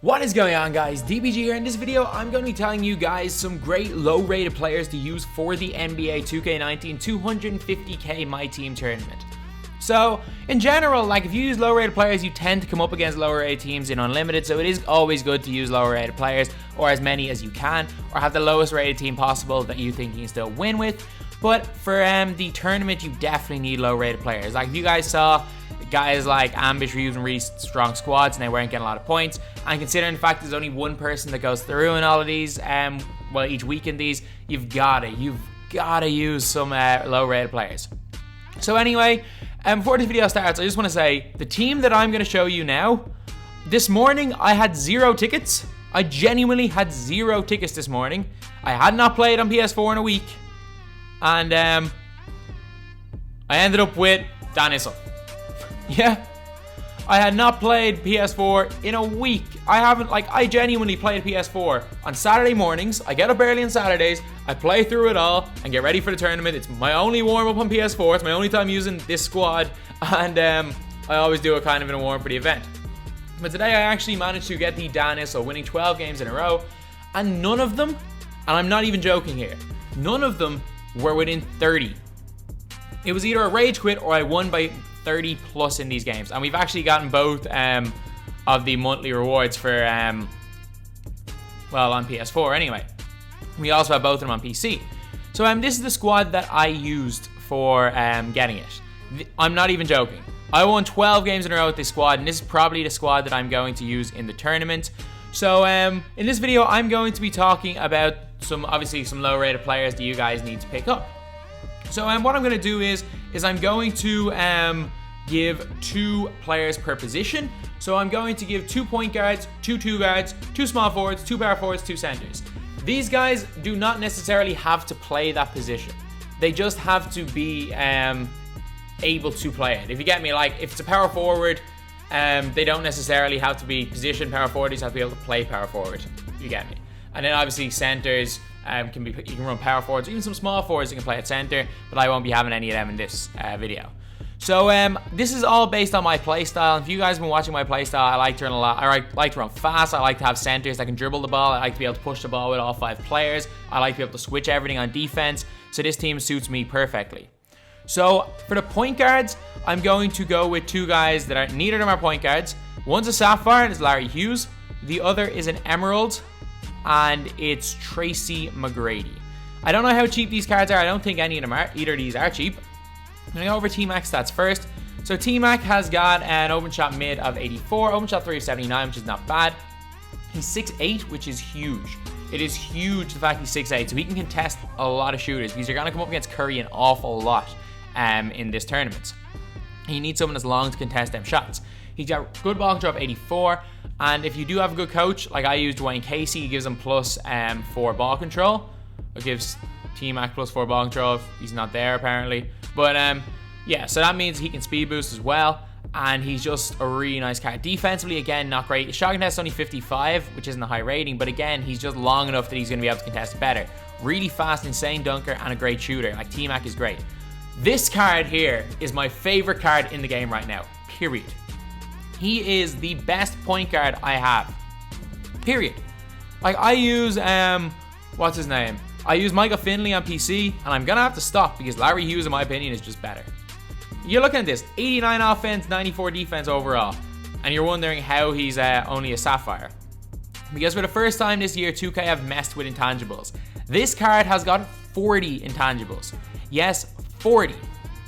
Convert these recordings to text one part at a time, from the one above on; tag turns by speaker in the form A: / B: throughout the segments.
A: What is going on, guys? DBG here. In this video, I'm going to be telling you guys some great low-rated players to use for the NBA 2K19 250k MyTEAM tournament. So, in general, like if you use low-rated players, you tend to come up against lower-rated teams in Unlimited, so it is always good to use lower-rated players, or as many as you can, or have the lowest-rated team possible that you think you can still win with. But for the tournament, you definitely need low-rated players. Like if you guys saw guys like Ambush were using really strong squads and they weren't getting a lot of points, and considering the fact there's only one person that goes through in all of these, well, each week in these, you've gotta use some low-rated players. So anyway, before this video starts, I just want to say the team that I'm going to show you now. This morning I had 0 tickets. I genuinely had 0 tickets this morning. I had not played on PS4 in a week, and I ended up with Dan Issel. Yeah, I had not played PS4 in a week. I genuinely played PS4 on Saturday mornings. I get up early on Saturdays, I play through it all and get ready for the tournament. It's my only warm-up on PS4. It's my only time using this squad, and I always do it kind of in a warm for the event. But today I actually managed to get the Dan Issel, winning 12 games in a row, and none of them, and I'm not even joking here, none of them were within 30. It was either a rage quit or I won by 30 plus in these games, and we've actually gotten both of the monthly rewards for well, on PS4 anyway. We also have both of them on PC. So this is the squad that I used for getting it. I'm not even joking. I won 12 games in a row with this squad, and this is probably the squad that I'm going to use in the tournament. So in this video, I'm going to be talking about obviously some low-rated players that you guys need to pick up. So what I'm going to do is I'm going to give 2 players per position. So I'm going to give 2 point guards, 2 guards, 2 small forwards, 2 power forwards, 2 centers. These guys do not necessarily have to play that position. They just have to be able to play it. If you get me, like if it's a power forward, they don't necessarily have to be position power forward. They just have to be able to play power forward. You get me? And then obviously centers. You can run power forwards, even some small forwards you can play at center, but I won't be having any of them in this video. So this is all based on my playstyle. If you guys have been watching my playstyle, I like to run a lot. I like to run fast. I like to have centers that can dribble the ball. I like to be able to push the ball with all 5 players. I like to be able to switch everything on defense. So this team suits me perfectly. So for the point guards, I'm going to go with 2 guys that are neither of them are point guards. One's a Sapphire, and it's Larry Hughes. The other is an Emerald, and it's Tracy McGrady. I don't know how cheap these cards are. I don't think any of them are. Either of these are cheap. I'm going to go over T-Mac stats first. So T-Mac has got an open shot mid of 84, open shot 3 of 79, which is not bad. He's 6'8", which is huge. It is huge, the fact he's 6'8", so he can contest a lot of shooters, because you're going to come up against Curry an awful lot in this tournament. You need someone that's long to contest them shots. He's got good ball control of 84, and if you do have a good coach, like I use Dwayne Casey, he gives him plus 4 ball control. It gives T-Mac plus 4 ball control if he's not there apparently. But yeah, so that means he can speed boost as well, and he's just a really nice card. Defensively, again, not great. His shot contest is only 55, which isn't a high rating, but again, he's just long enough that he's going to be able to contest better. Really fast, insane dunker, and a great shooter. Like T-Mac is great. This card here is my favorite card in the game right now, period. He is the best point guard I have, period. Like I use, what's his name? I use Michael Finley on PC, and I'm gonna have to stop because Larry Hughes, in my opinion, is just better. You're looking at this, 89 offense, 94 defense overall, and you're wondering how he's only a Sapphire. Because for the first time this year, 2K have messed with intangibles. This card has got 40 intangibles. Yes, 40.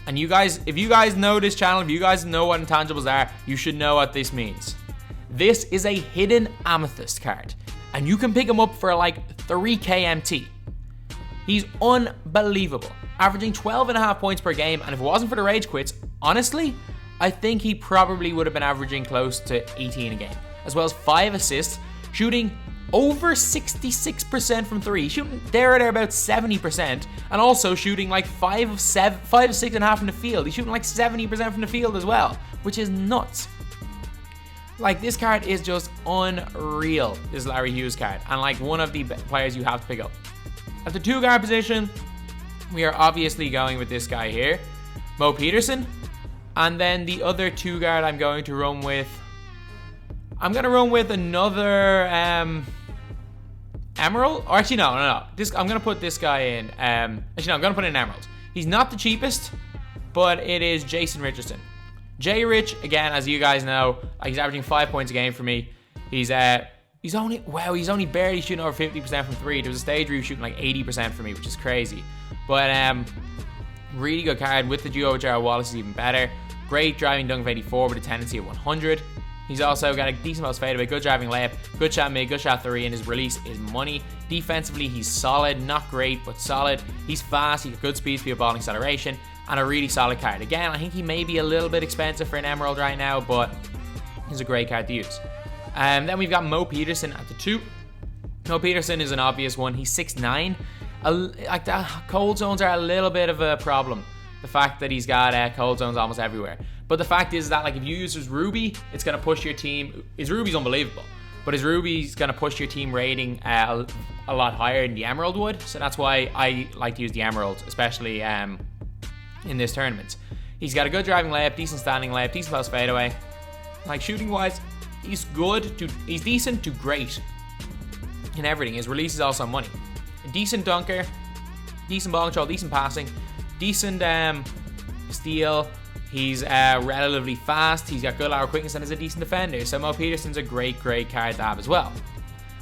A: And you guys, if you guys know this channel, if you guys know what intangibles are, you should know what this means. This is a hidden amethyst card, and you can pick him up for like 3k MT. He's unbelievable, averaging 12.5 points per game, and if it wasn't for the rage quits, honestly, I think he probably would have been averaging close to 18 a game, as well as 5 assists, shooting over 66% from 3, shooting there about 70%, and also shooting like 5 of 6.5 from the field. He's shooting like 70% from the field as well, which is nuts. Like, this card is just unreal, this Larry Hughes card, and like one of the players you have to pick up. At the 2 guard position, we are obviously going with this guy here, Mo Peterson, and then the other 2 guard I'm going to run with I'm going to run with another Emerald. Or actually, no. I'm going to put this guy in. Actually, no, I'm going to put in Emerald. He's not the cheapest, but it is Jason Richardson. J Rich, again, as you guys know, he's averaging 5 points a game for me. He's only barely shooting over 50% from 3. There was a stage where he was shooting like 80% for me, which is crazy. But really good card. With the duo with Gerald Wallace is even better. Great driving dunk of 84 with a tendency of 100. He's also got a decent post fadeaway, good driving layup, good shot mid, good shot 3, and his release is money. Defensively, he's solid, not great, but solid. He's fast, he's got good speed ball and acceleration, and a really solid card. Again, I think he may be a little bit expensive for an Emerald right now, but he's a great card to use. Then we've got Mo Peterson at the 2. Mo Peterson is an obvious one. He's 6'9". Like the cold zones are a little bit of a problem. The fact that he's got cold zones almost everywhere. But the fact is that, like, if you use his Ruby, it's going to push your team. His Ruby's unbelievable, but his Ruby's going to push your team rating a lot higher than the Emerald would. So that's why I like to use the Emerald, especially in this tournament. He's got a good driving layup, decent standing layup, decent post fadeaway. Like, shooting wise, he's decent to great in everything. His release is also money. A decent dunker, decent ball control, decent passing, decent steal. He's relatively fast. He's got good lateral quickness and is a decent defender. So Mo Peterson's a great card to have as well.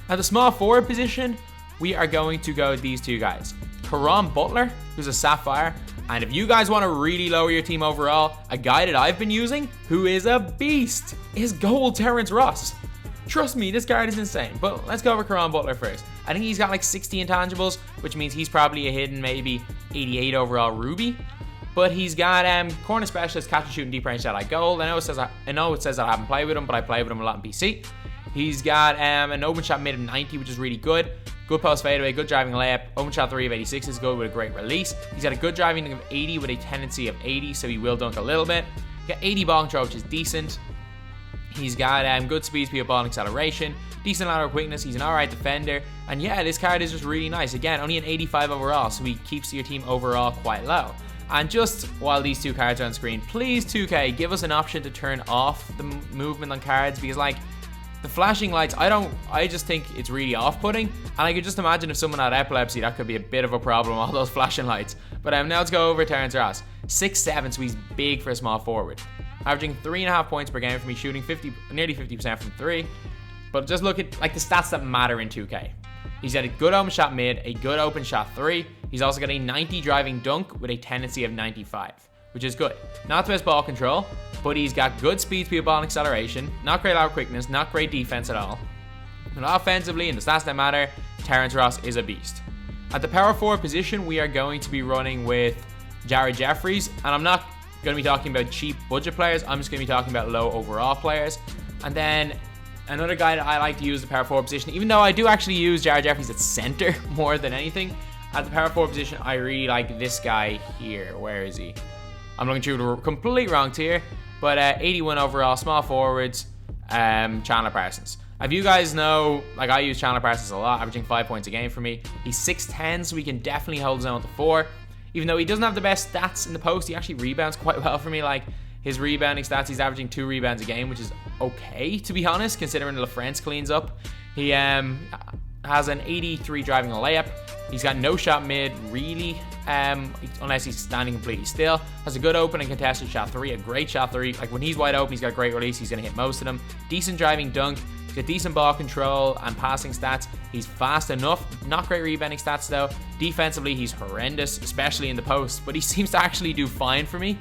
A: At the small forward position, we are going to go with these two guys. Caron Butler, who's a Sapphire. And if you guys want to really lower your team overall, a guy that I've been using, who is a beast, is Gold Terrence Ross. Trust me, this card is insane. But let's go over Caron Butler first. I think he's got like 60 intangibles, which means he's probably a hidden maybe 88 overall Ruby. But he's got corner specialist, catch and shoot, and deep range shot like gold. I know it says that I haven't played with him, but I play with him a lot in PC. He's got an open shot mid of 90, which is really good. Good post fadeaway, good driving layup. Open shot 3 of 86 is good with a great release. He's got a good driving of 80 with a tendency of 80, so he will dunk a little bit. He's got 80 ball control, which is decent. He's got good speed ball and acceleration. Decent lateral quickness. He's an alright defender. And yeah, this card is just really nice. Again, only an 85 overall, so he keeps your team overall quite low. And just while these two cards are on screen, please 2K, give us an option to turn off the movement on cards, because like the flashing lights, I just think it's really off-putting. And I could just imagine if someone had epilepsy, that could be a bit of a problem, all those flashing lights. But now let's go over Terrence Ross. 6'7", so he's big for a small forward. Averaging 3.5 points per game for me, shooting nearly 50% from 3. But just look at like the stats that matter in 2K. He's got a good open shot mid, a good open shot 3. He's also got a 90 driving dunk with a tendency of 95, which is good. Not the best ball control, but he's got good speed ball and acceleration. Not great lateral quickness, not great defense at all. And offensively, in the stats that matter, Terrence Ross is a beast. At the power forward position, we are going to be running with Jared Jeffries, and I'm not going to be talking about cheap budget players. I'm just going to be talking about low overall players. And then another guy that I like to use the power forward position, even though I do actually use Jared Jeffries at center more than anything. At the power forward position, I really like this guy here. Where is he? I'm looking through the complete wrong tier, but 81 overall, small forwards, Chandler Parsons. If you guys know, like I use Chandler Parsons a lot, averaging 5 points a game for me. He's 6'10", so he can definitely hold his own with the 4. Even though he doesn't have the best stats in the post, he actually rebounds quite well for me. Like his rebounding stats, he's averaging 2 rebounds a game, which is okay, to be honest, considering LaFrance cleans up. He has an 83 driving a layup. He's got no shot mid, really, unless he's standing completely still. Has a good open and contested shot 3, a great shot 3. Like when he's wide open, he's got a great release. He's going to hit most of them. Decent driving dunk. He's got decent ball control and passing stats. He's fast enough. Not great rebounding stats though. Defensively, he's horrendous, especially in the post, but he seems to actually do fine for me.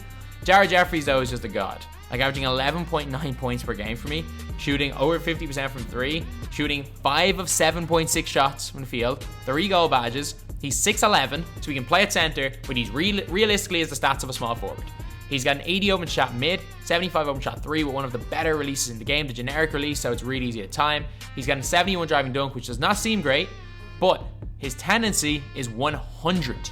A: Jared Jeffries though is just a god. Like averaging 11.9 points per game for me, shooting over 50% from 3, shooting 5 of 7.6 shots from the field, 3 goal badges. He's 6'11", so he can play at center, but he's realistically has the stats of a small forward. He's got an 80 open shot mid, 75 open shot 3 with one of the better releases in the game, the generic release, so it's really easy to time. He's got a 71 driving dunk, which does not seem great, but his tendency is 100.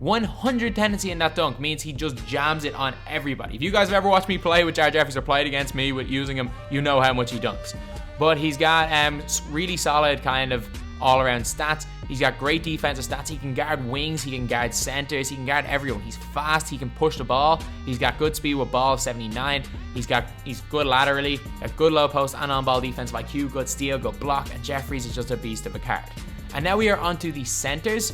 A: 100 tendency in that dunk means he just jams it on everybody. If you guys have ever watched me play with Jared Jeffries or played against me with using him, you know how much he dunks. But he's got really solid kind of all-around stats. He's got great defensive stats. He can guard wings, he can guard centers, he can guard everyone. He's fast, he can push the ball. He's got good speed with ball, 79. He's good laterally, got good low post and on ball defensive IQ, good steal, good block, and Jeffries is just a beast of a card. And now we are onto the centers.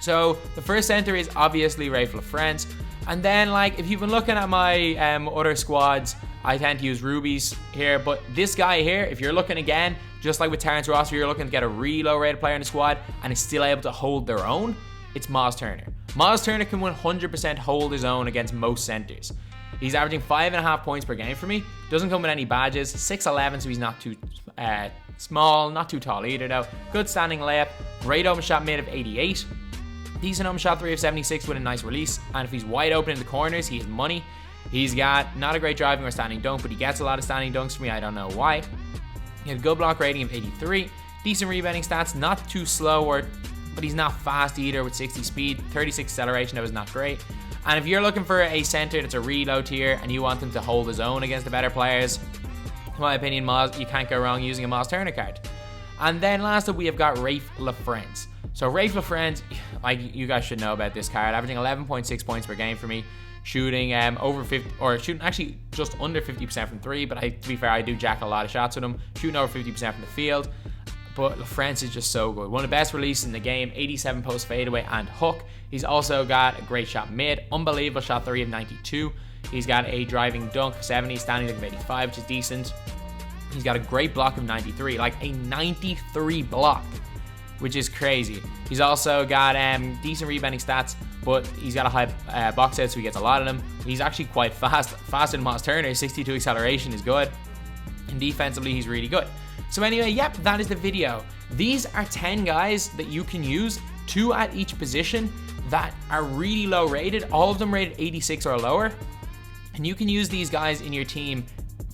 A: So the first center is obviously Rafe LaFrance. And then, like, if you've been looking at my other squads, I tend to use rubies here. But this guy here, if you're looking again, just like with Terrence Ross, if you're looking to get a really low rated player in the squad and is still able to hold their own, it's Miles Turner. Miles Turner can 100% hold his own against most centers. He's averaging 5.5 points per game for me. Doesn't come with any badges. 6'11", so he's not too small, not too tall either though. Good standing layup. Great open shot mid of 88. Decent open shot 3 of 76 with a nice release. And if he's wide open in the corners, he has money. He's got not a great driving or standing dunk, but he gets a lot of standing dunks for me. I don't know why. He has a good block rating of 83. Decent rebounding stats, not too slow, but he's not fast either with 60 speed. 36 acceleration, that was not great. And if you're looking for a center that's a really low tier and you want him to hold his own against the better players, in my opinion, you can't go wrong using a Miles Turner card. And then last up, we have got Rafe LaFrance. So Rafe LaFrance, like, you guys should know about this card, averaging 11.6 points per game for me, shooting over 50, or shooting actually just under 50% from 3, but to be fair, I do jack a lot of shots with him, shooting over 50% from the field. But LaFrance is just so good. One of the best releases in the game, 87 post fadeaway and hook. He's also got a great shot mid, unbelievable shot 3 of 92. He's got a driving dunk of 70, standing dunk of 85, which is decent. He's got a great block of 93, like a 93 block, which is crazy. He's also got decent rebounding stats, but he's got a high box out, so he gets a lot of them. He's actually quite fast, faster than Miles Turner. 62 acceleration is good, and defensively he's really good. So anyway, yep, that is the video. These are 10 guys that you can use, 2 at each position, that are really low rated, all of them rated 86 or lower, and you can use these guys in your team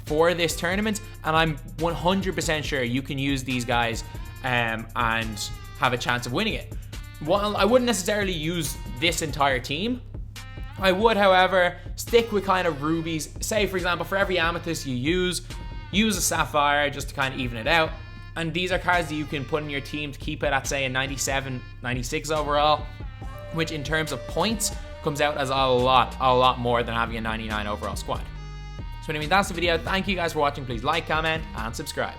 A: for this tournament, and I'm 100% sure you can use these guys and have a chance of winning it. While I wouldn't necessarily use this entire team, I would, however, stick with kind of rubies. Say, for example, for every amethyst you use a sapphire just to kind of even it out. And these are cards that you can put in your team to keep it at, say, a 97, 96 overall, which in terms of points comes out as a lot more than having a 99 overall squad. So anyway, that's the video. Thank you guys for watching. Please like, comment, and subscribe.